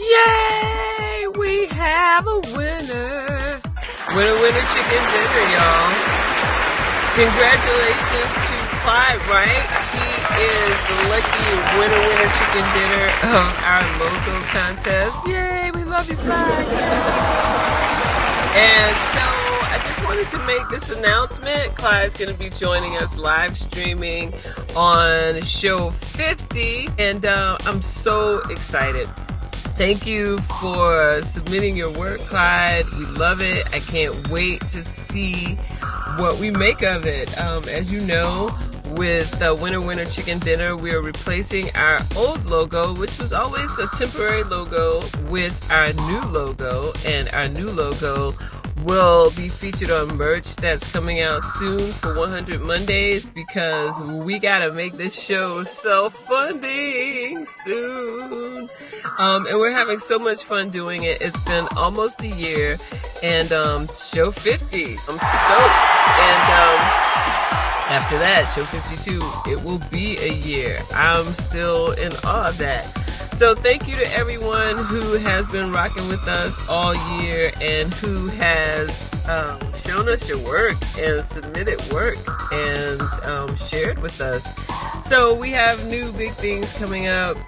Yay! We have a winner. Winner chicken dinner, y'all. Congratulations to Clyde Wright. He is the lucky winner chicken dinner of our logo contest. Yay! We love you, Clyde. And so I just wanted to make this announcement. Clyde's going to be joining us live streaming on show 50, and I'm so excited. Thank you for submitting your work, Clyde. We love it. I can't wait to see what we make of it. As you know, with the Winner Chicken Dinner, we are replacing our old logo, which was always a temporary logo, with our new logo. And our new logo will be featured on merch that's coming out soon for 100 Mondays, because we gotta make this show self-funding soon. And we're having so much fun doing it. It's been almost a year, and show 50, I'm stoked. And after that, show 52, it will be a year. I'm still in awe of that. So thank you to everyone who has been rocking with us all year and who has shown us your work and submitted work and shared with us. So we have new big things coming up.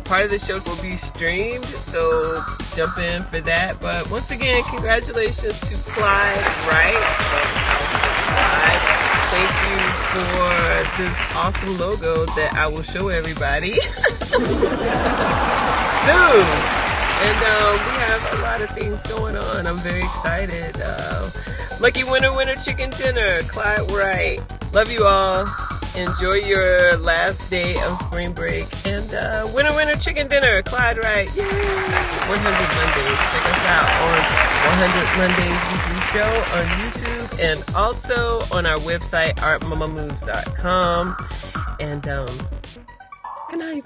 Part of the show will be streamed, so jump in for that. But once again, congratulations to Clyde Wright. Thank you for this awesome logo that I will show everybody soon. And we have a lot of things going on. I'm very excited. Lucky winner chicken dinner, Clyde Wright. Love you all. Enjoy your last day of spring break. And winner chicken dinner, Clyde Wright. Yay! 100 Mondays. Check us out on 100 Mondaze Weekly Show on YouTube, and also on our website, artmamamoves.com. And good night.